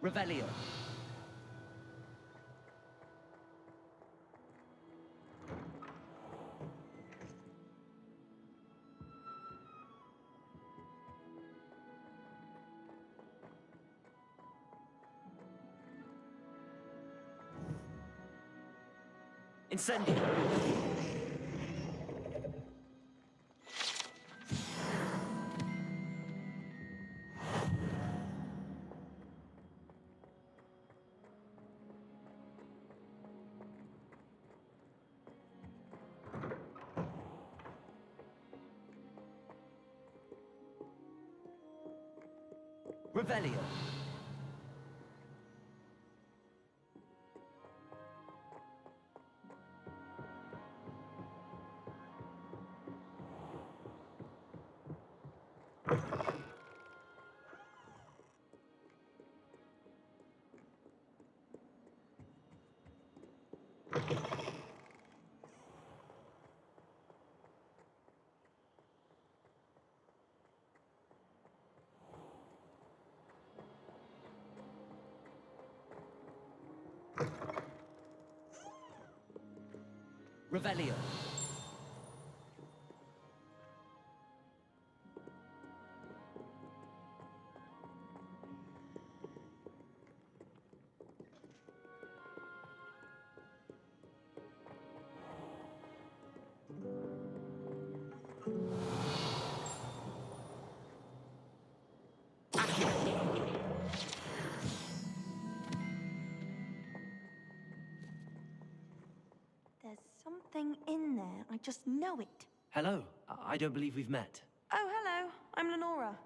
Revelio. Incendio. Revelio. Revelio. There's something in there. I just know it. Hello. I don't believe we've met. Oh, hello. I'm Lenora.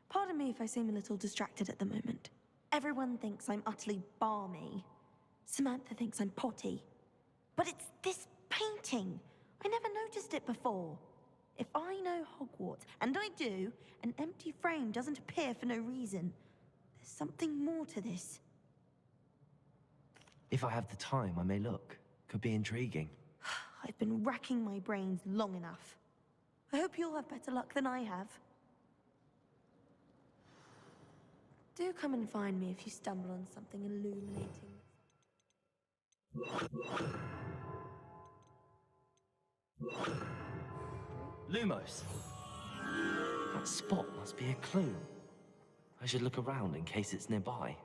Pardon me if I seem a little distracted at the moment. Everyone thinks I'm utterly balmy. Samantha thinks I'm potty. But it's this painting. I never noticed it before. If I know Hogwarts, and I do, an empty frame doesn't appear for no reason. There's something more to this. If I have the time, I may look. Could be intriguing. I've been racking my brains long enough. I hope you'll have better luck than I have. Do come and find me if you stumble on something illuminating. Lumos. That spot must be a clue. I should look around in case it's nearby.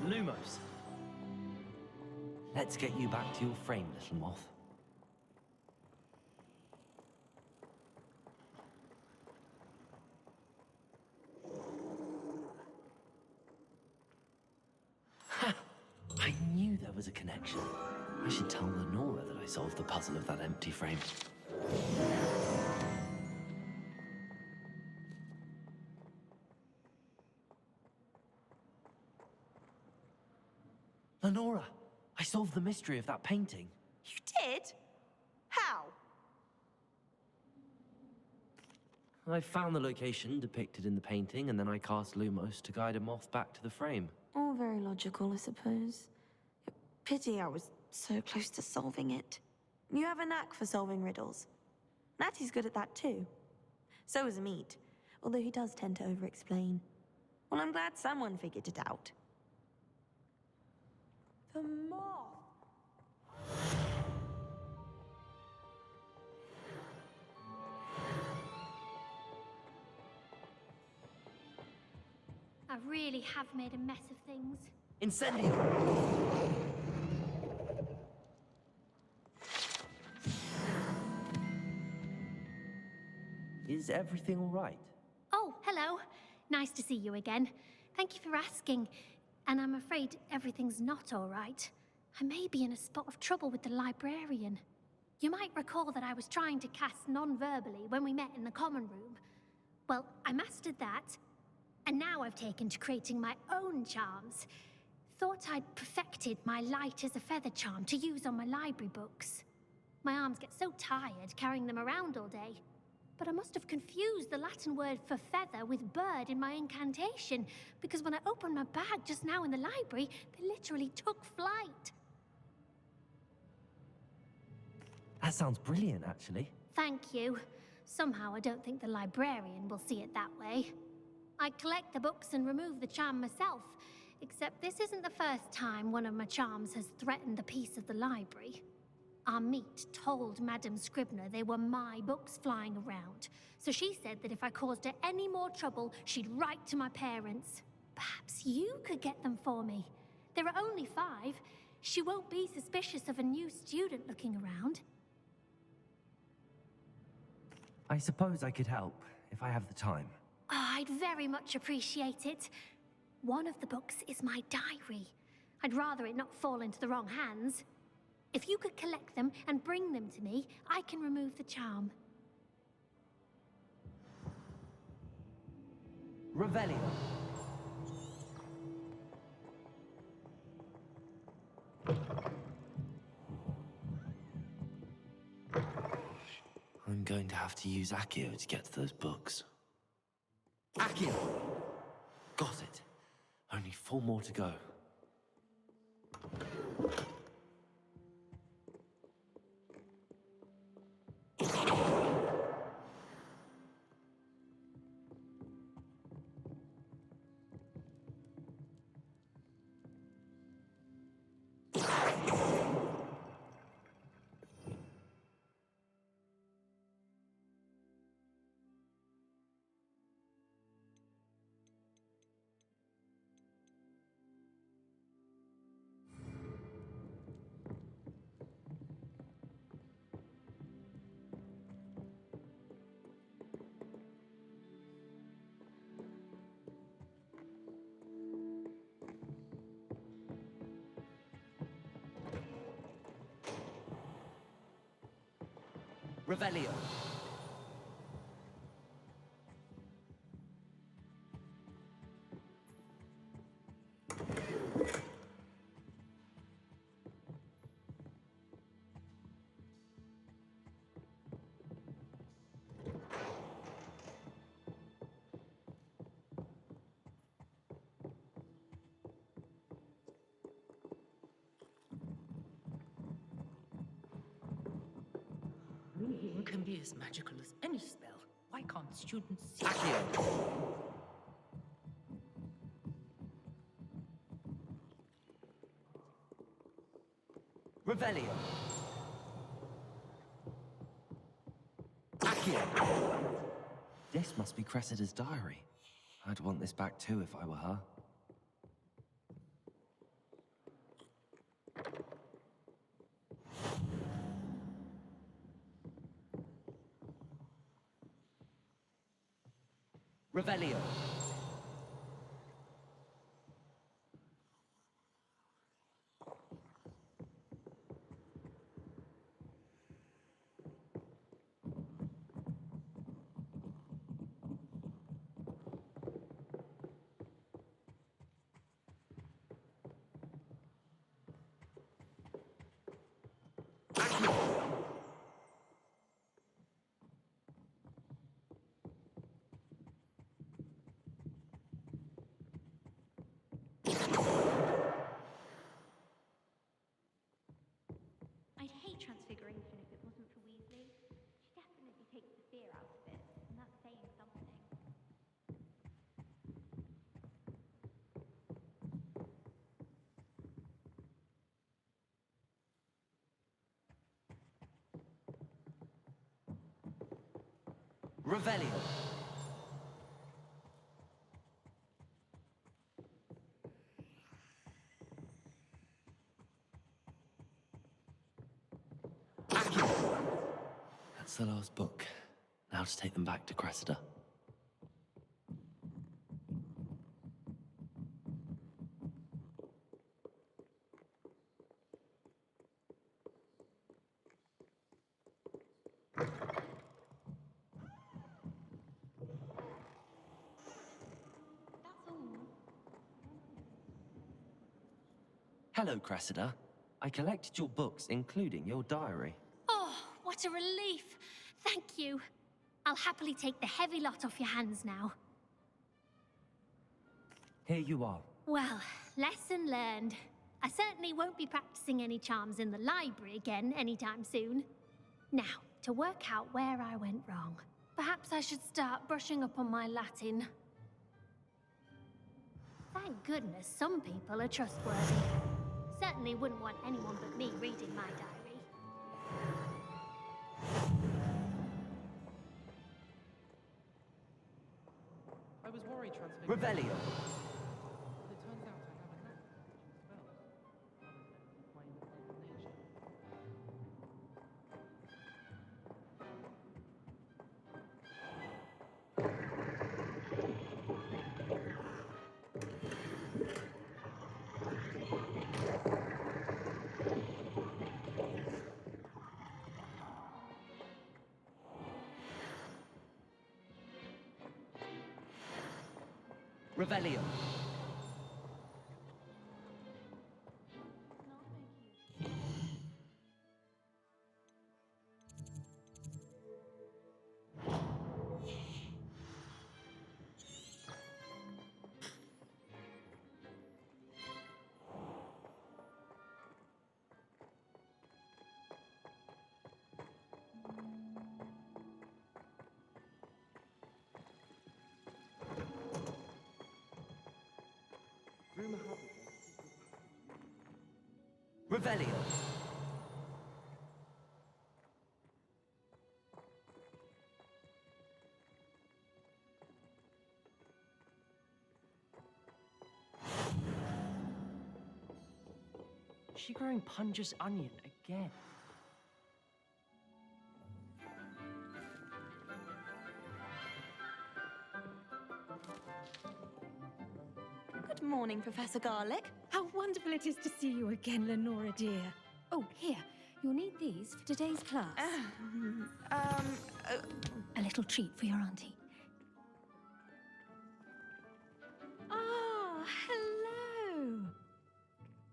Lumos. Let's get you back to your frame, little moth. Ha! I knew there was a connection. I should tell Lenora that I solved the puzzle of that empty frame. Lenora, I solved the mystery of that painting. You did? How? I found the location depicted in the painting, and then I cast Lumos to guide a moth back to the frame. All very logical, I suppose. Pity I was so close to solving it. You have a knack for solving riddles. Natty's good at that too. So is Amit, although he does tend to over-explain. Well, I'm glad someone figured it out. The moth! I really have made a mess of things. Incendio! Is everything all right? Oh, hello. Nice to see you again. Thank you for asking. And I'm afraid everything's not all right. I may be in a spot of trouble with the librarian. You might recall that I was trying to cast non-verbally when we met in the common room. Well, I mastered that. And now I've taken to creating my own charms. Thought I'd perfected my light as a feather charm to use on my library books. My arms get so tired carrying them around all day. But I must have confused the Latin word for feather with bird in my incantation, because when I opened my bag just now in the library, they literally took flight. That sounds brilliant, actually. Thank you. Somehow I don't think the librarian will see it that way. I'd collect the books and remove the charm myself, except this isn't the first time one of my charms has threatened the peace of the library. Our meet told Madame Scribner they were my books flying around, so she said that if I caused her any more trouble, she'd write to my parents. Perhaps you could get them for me. There are only 5. She won't be suspicious of a new student looking around. I suppose I could help, if I have the time. Oh, I'd very much appreciate it. One of the books is my diary. I'd rather it not fall into the wrong hands. If you could collect them and bring them to me, I can remove the charm. Revelio. I'm going to have to use Accio to get to those books. Accio! Got it. Only 4 more to go. Revelio. Reading can be as magical as any spell. Why can't students see? Accio. Revelio. Accio. This must be Cressida's diary. I'd want this back too if I were her. Revelio. I'd hate Transfiguration if it wasn't for Weasley. She definitely takes the fear out of it, and that's saying something. Revelio. That's the last book. Now to take them back to Cressida. That's all. Hello, Cressida. I collected your books, including your diary. Oh, what a relief! Thank you. I'll happily take the heavy lot off your hands now. Here you are. Well, lesson learned. I certainly won't be practicing any charms in the library again anytime soon. Now, to work out where I went wrong. Perhaps I should start brushing up on my Latin. Thank goodness some people are trustworthy. Certainly wouldn't want anyone but me reading my diary. I was worried transfiguration. Revelio. But it turns out I have enough spells other than my independent nature. Revelio. Revelio. Is she growing Punja's onion again? Good morning, Professor Garlick. How wonderful it is to see you again, Lenora dear. Oh, here, you'll need these for today's class. A little treat for your auntie. Ah, hello.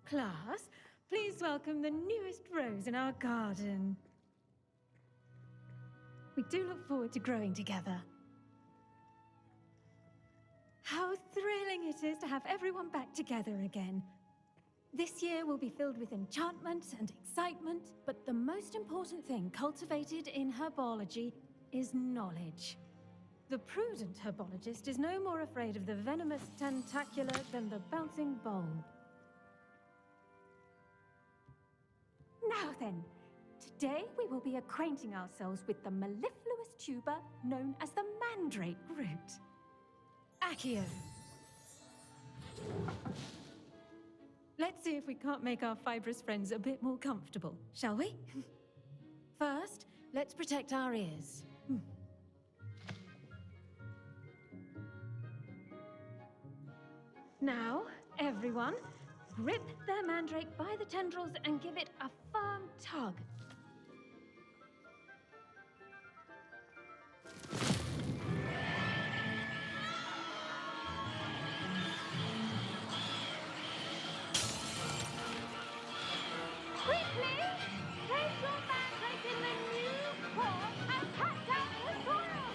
Class, please welcome the newest rose in our garden. We do look forward to growing together. How thrilling it is to have everyone back together again. This year will be filled with enchantment and excitement, but the most important thing cultivated in herbology is knowledge. The prudent herbologist is no more afraid of the venomous tentacular than the bouncing bulb. Now then, today we will be acquainting ourselves with the mellifluous tuber known as the mandrake root. Accio. Let's see if we can't make our fibrous friends a bit more comfortable, shall we? First, let's protect our ears. Now, everyone, grip their mandrake by the tendrils and give it a firm tug. Quickly! Place your mandrake in the new pot and cut down the soil!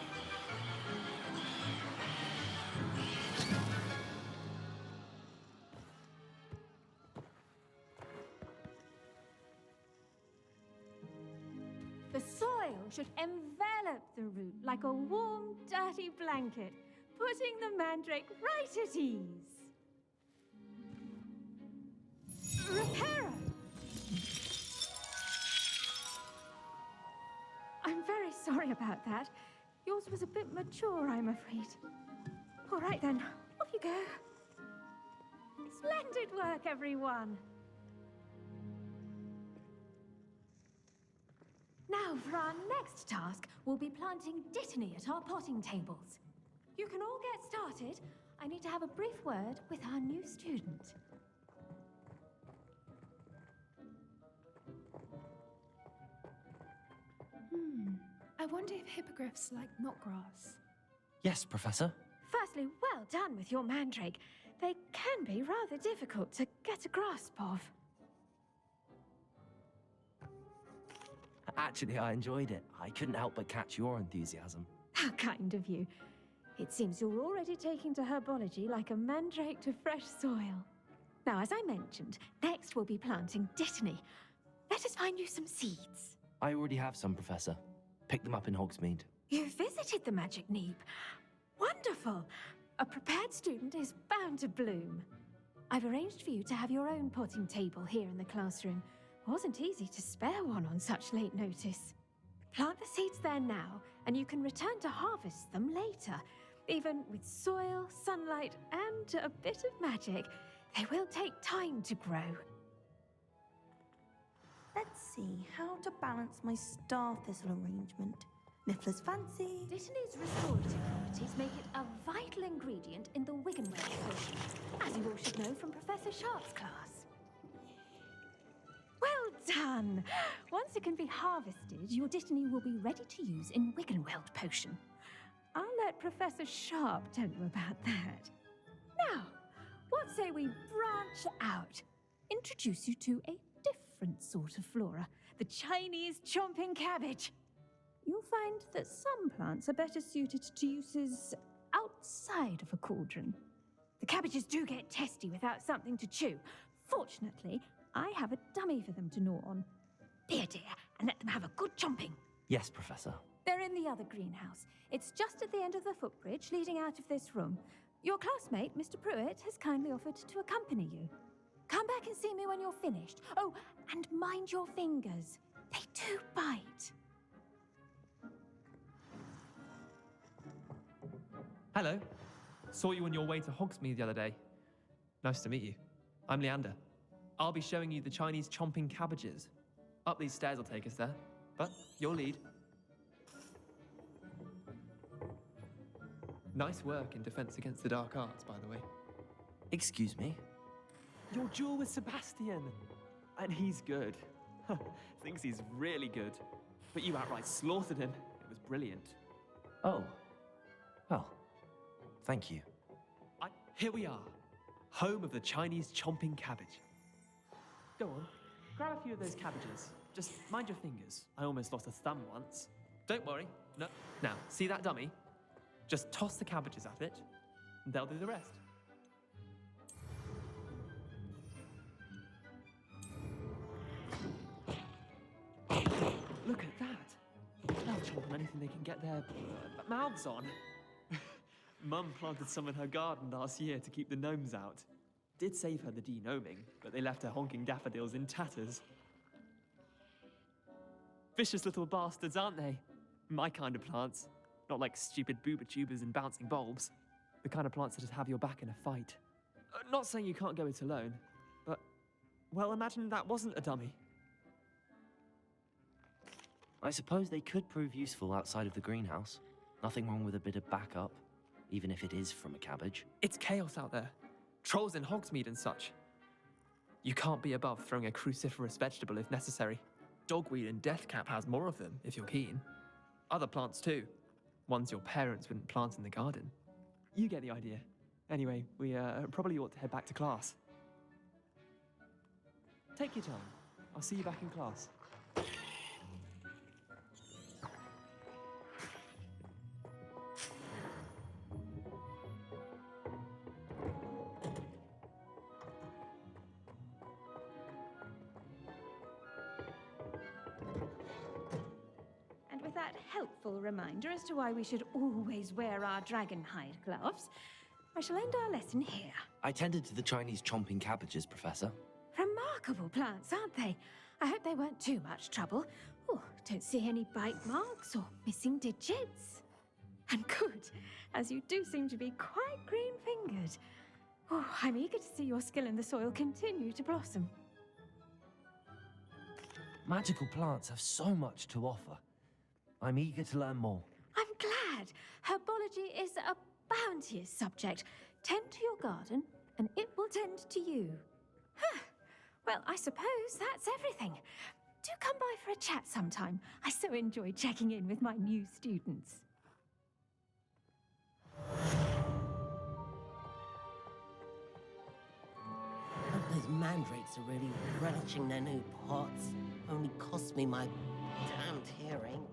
The soil should envelop the root like a warm, dirty blanket, putting the mandrake right at ease. Reparo! I'm very sorry about that. Yours was a bit mature, I'm afraid. All right then, off you go. Splendid work, everyone. Now, for our next task, we'll be planting dittany at our potting tables. You can all get started. I need to have a brief word with our new student. I wonder if hippogriffs like knotgrass. Yes, Professor. Firstly, well done with your mandrake. They can be rather difficult to get a grasp of. Actually, I enjoyed it. I couldn't help but catch your enthusiasm. How kind of you. It seems you're already taking to herbology like a mandrake to fresh soil. Now, as I mentioned, next we'll be planting dittany. Let us find you some seeds. I already have some, Professor. Picked them up in Hogsmeade. You visited the Magic Neep. Wonderful. A prepared student is bound to bloom. I've arranged for you to have your own potting table here in the classroom. Wasn't easy to spare one on such late notice. Plant the seeds there now, and you can return to harvest them later. Even with soil, sunlight, and a bit of magic, they will take time to grow. Let's see how to balance my star thistle arrangement. Niffler's fancy. Dittany's restorative properties make it a vital ingredient in the Wiggenweld potion, as you all should know from Professor Sharp's class. Well done! Once it can be harvested, your Dittany will be ready to use in Wiggenweld potion. I'll let Professor Sharp tell you about that. Now, what say we branch out? Introduce you to a different sort of flora, the Chinese chomping cabbage. You'll find that some plants are better suited to uses outside of a cauldron. The cabbages do get testy without something to chew. Fortunately, I have a dummy for them to gnaw on. Here, dear, and let them have a good chomping. Yes, Professor. They're in the other greenhouse. It's just at the end of the footbridge leading out of this room. Your classmate, Mr. Pruitt, has kindly offered to accompany you. Come back and see me when you're finished. Oh, and mind your fingers. They do bite. Hello. Saw you on your way to Hogsmeade the other day. Nice to meet you. I'm Leander. I'll be showing you the Chinese chomping cabbages. Up these stairs will take us there, but your lead. Nice work in Defense Against the Dark Arts, by the way. Excuse me? Your duel with Sebastian. And he's good. Thinks he's really good. But you outright slaughtered him. It was brilliant. Oh. Well, thank you. Here we are. Home of the Chinese chomping cabbage. Go on, grab a few of those cabbages. Just mind your fingers. I almost lost a thumb once. Don't worry. No. Now, see that dummy? Just toss the cabbages at it, and they'll do the rest. Look at that. They'll chomp on anything they can get their mouths on. Mum planted some in her garden last year to keep the gnomes out. Did save her the de-gnoming, but they left her honking daffodils in tatters. Vicious little bastards, aren't they? My kind of plants. Not like stupid booba tubers and bouncing bulbs. The kind of plants that just have your back in a fight. Not saying you can't go it alone, but, well, imagine that wasn't a dummy. I suppose they could prove useful outside of the greenhouse. Nothing wrong with a bit of backup, even if it is from a cabbage. It's chaos out there. Trolls in Hogsmeade and such. You can't be above throwing a cruciferous vegetable if necessary. Dogweed and deathcap has more of them, if you're keen. Other plants too. Ones your parents wouldn't plant in the garden. You get the idea. Anyway, we probably ought to head back to class. Take your time. I'll see you back in class. That helpful reminder as to why we should always wear our dragonhide gloves, I shall end our lesson here. I tended to the Chinese chomping cabbages, Professor. Remarkable plants, aren't they? I hope they weren't too much trouble. Oh, don't see any bite marks or missing digits. And good, as you do seem to be quite green-fingered. Oh, I'm eager to see your skill in the soil continue to blossom. Magical plants have so much to offer. I'm eager to learn more. I'm glad. Herbology is a bounteous subject. Tend to your garden, and it will tend to you. Huh. Well, I suppose that's everything. Do come by for a chat sometime. I so enjoy checking in with my new students. I hope those mandrakes are really relishing their new pots. Only cost me my damned hearing.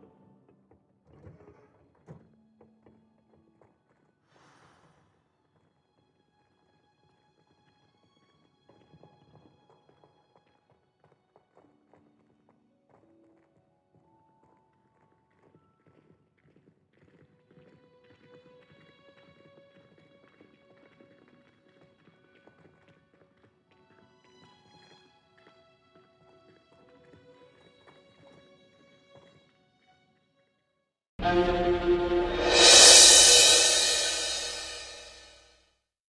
Bye.